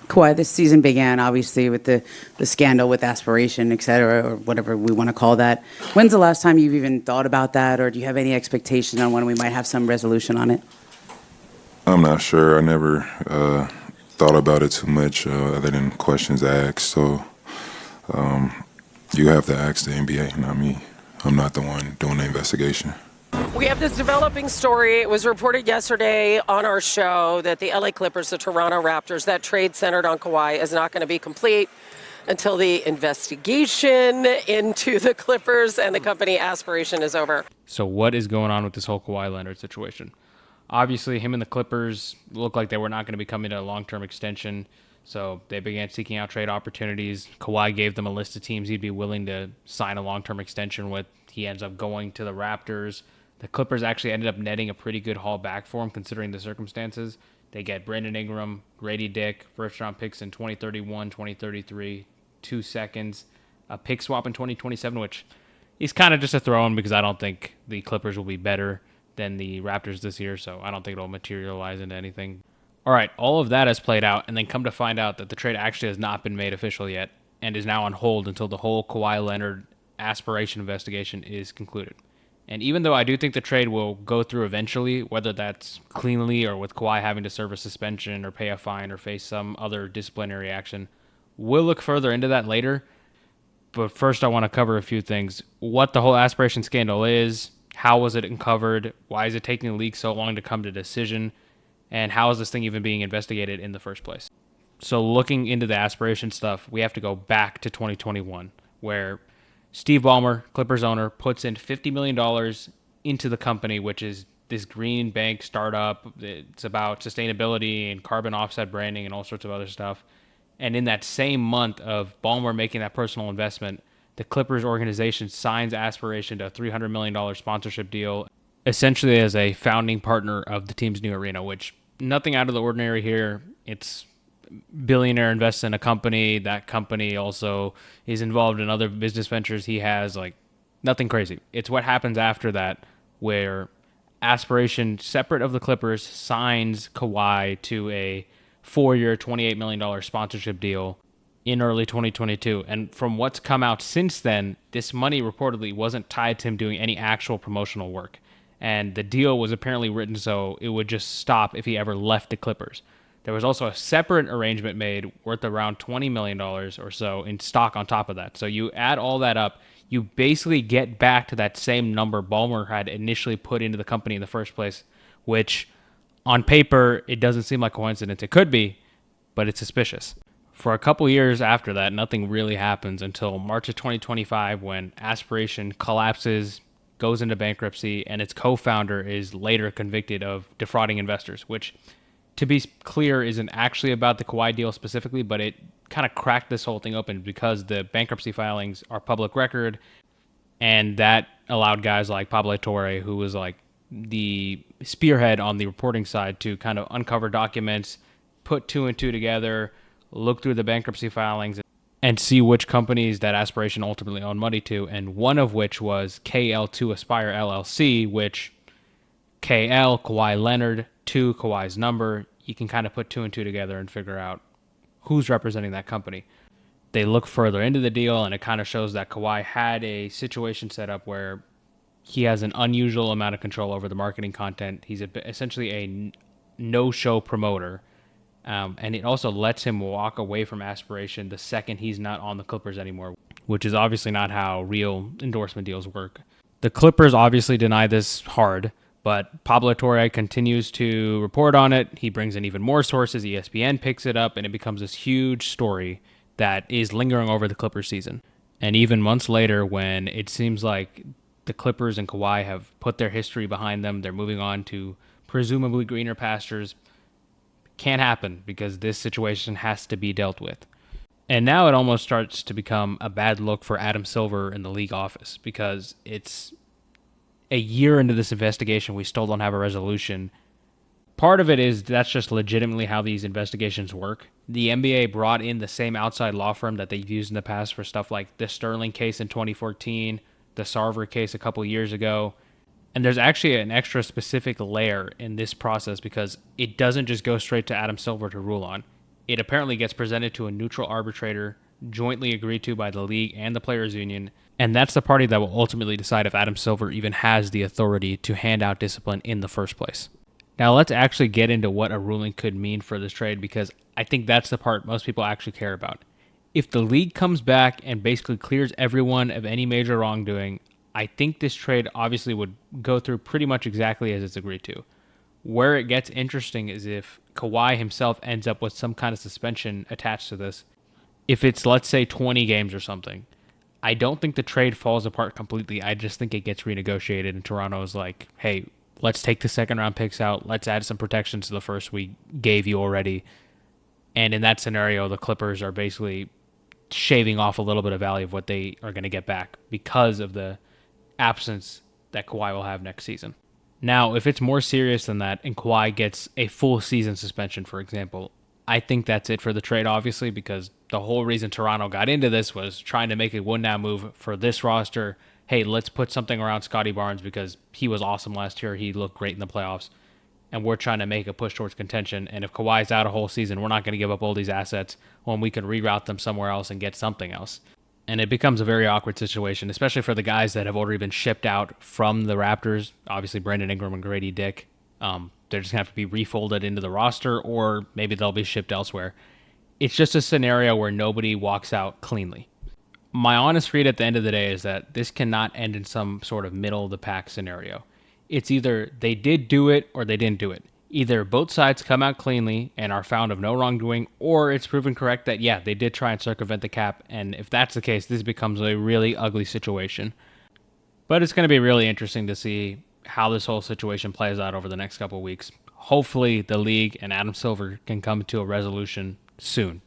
Kawhi, this season began obviously with the scandal with Aspiration, et cetera, or whatever we want to call that. When's the last time you've even thought about that, or do you have any expectation on when we might have some resolution on it? I'm not sure. I never thought about it too much other than questions asked. So you have to ask the NBA, not me. I'm not the one doing the investigation. We have this developing story. It was reported yesterday on our show that the LA Clippers, the Toronto Raptors, that trade centered on Kawhi is not going to be complete until the investigation into the Clippers and the company Aspiration is over. So what is going on with this whole Kawhi Leonard situation? Obviously, him and the Clippers looked like they were not going to be coming to a long-term extension, so they began seeking out trade opportunities. Kawhi gave them a list of teams he'd be willing to sign a long-term extension with. He ends up going to the Raptors. The Clippers actually ended up netting a pretty good haul back for him considering the circumstances. They get Brandon Ingram, Grady Dick, first-round picks in 2031, 2033, 2 seconds, a pick swap in 2027, which is kind of just a throw-in because I don't think the Clippers will be better than the Raptors this year, so I don't think it'll materialize into anything. All right, all of that has played out, and then come to find out that the trade actually has not been made official yet and is now on hold until the whole Kawhi Leonard Aspiration investigation is concluded. And even though I do think the trade will go through eventually, whether that's cleanly or with Kawhi having to serve a suspension or pay a fine or face some other disciplinary action, we'll look further into that later. But first, I want to cover a few things. What the whole Aspiration scandal is, how was it uncovered, why is it taking the league so long to come to a decision, and how is this thing even being investigated in the first place? So looking into the Aspiration stuff, we have to go back to 2021, where Steve Ballmer, Clippers owner, puts in $50 million into the company, which is this green bank startup. It's about sustainability and carbon offset branding and all sorts of other stuff. And in that same month of Ballmer making that personal investment, the Clippers organization signs Aspiration to a $300 million sponsorship deal, essentially as a founding partner of the team's new arena, which nothing out of the ordinary here. It's billionaire invests in a company. That company also is involved in other business ventures he has. Like, nothing crazy. It's what happens after that where Aspiration, separate of the Clippers, signs Kawhi to a 4-year, $28 million sponsorship deal in early 2022. And from what's come out since then, this money reportedly wasn't tied to him doing any actual promotional work. And the deal was apparently written so it would just stop if he ever left the Clippers. There was also a separate arrangement made worth around $20 million or so in stock on top of that. So you add all that up, you basically get back to that same number Ballmer had initially put into the company in the first place, which on paper, it doesn't seem like a coincidence. It could be, but it's suspicious. For a couple years after that, nothing really happens until March of 2025 when Aspiration collapses, goes into bankruptcy, and its co-founder is later convicted of defrauding investors, which, to be clear, isn't actually about the Kawhi deal specifically, but it kind of cracked this whole thing open because the bankruptcy filings are public record, and that allowed guys like Pablo Torre, who was like the spearhead on the reporting side, to kind of uncover documents, put two and two together, look through the bankruptcy filings, and see which companies that Aspiration ultimately owned money to, and one of which was KL2 Aspire LLC, which KL, Kawhi Leonard, 2, Kawhi's number. You can kind of put two and two together and figure out who's representing that company. They look further into the deal, and it kind of shows that Kawhi had a situation set up where he has an unusual amount of control over the marketing content. He's essentially a no-show promoter, and it also lets him walk away from Aspiration the second he's not on the Clippers anymore, which is obviously not how real endorsement deals work. The Clippers obviously deny this hard, but Pablo Torre continues to report on it. He brings in even more sources. ESPN picks it up, and it becomes this huge story that is lingering over the Clippers season. And even months later, when it seems like the Clippers and Kawhi have put their history behind them, they're moving on to presumably greener pastures, can't happen because this situation has to be dealt with. And now it almost starts to become a bad look for Adam Silver in the league office because it's a year into this investigation, we still don't have a resolution. Part of it is that's just legitimately how these investigations work. The NBA brought in the same outside law firm that they've used in the past for stuff like the Sterling case in 2014, the Sarver case a couple years ago. And there's actually an extra specific layer in this process because it doesn't just go straight to Adam Silver to rule on. It apparently gets presented to a neutral arbitrator, jointly agreed to by the league and the players' union, and that's the party that will ultimately decide if Adam Silver even has the authority to hand out discipline in the first place. Now let's actually get into what a ruling could mean for this trade, because I think that's the part most people actually care about. If the league comes back and basically clears everyone of any major wrongdoing, I think this trade obviously would go through pretty much exactly as it's agreed to. Where it gets interesting is if Kawhi himself ends up with some kind of suspension attached to this. If it's, let's say, 20 games or something, I don't think the trade falls apart completely. I just think it gets renegotiated, and Toronto is like, hey, let's take the second round picks out. Let's add some protections to the first we gave you already. And in that scenario, the Clippers are basically shaving off a little bit of value of what they are going to get back because of the absence that Kawhi will have next season. Now, if it's more serious than that and Kawhi gets a full season suspension, for example, I think that's it for the trade, obviously, because the whole reason Toronto got into this was trying to make a win-now move for this roster. Hey, let's put something around Scotty Barnes because he was awesome last year. He looked great in the playoffs. And we're trying to make a push towards contention. And if Kawhi's out a whole season, we're not going to give up all these assets when we can reroute them somewhere else and get something else. And it becomes a very awkward situation, especially for the guys that have already been shipped out from the Raptors. Obviously, Brandon Ingram and Grady Dick. They're just going to have to be refolded into the roster, or maybe they'll be shipped elsewhere. It's just a scenario where nobody walks out cleanly. My honest read at the end of the day is that this cannot end in some sort of middle-of-the-pack scenario. It's either they did do it or they didn't do it. Either both sides come out cleanly and are found of no wrongdoing, or it's proven correct that, yeah, they did try and circumvent the cap, and if that's the case, this becomes a really ugly situation. But it's going to be really interesting to see how this whole situation plays out over the next couple of weeks. Hopefully, the league and Adam Silver can come to a resolution soon.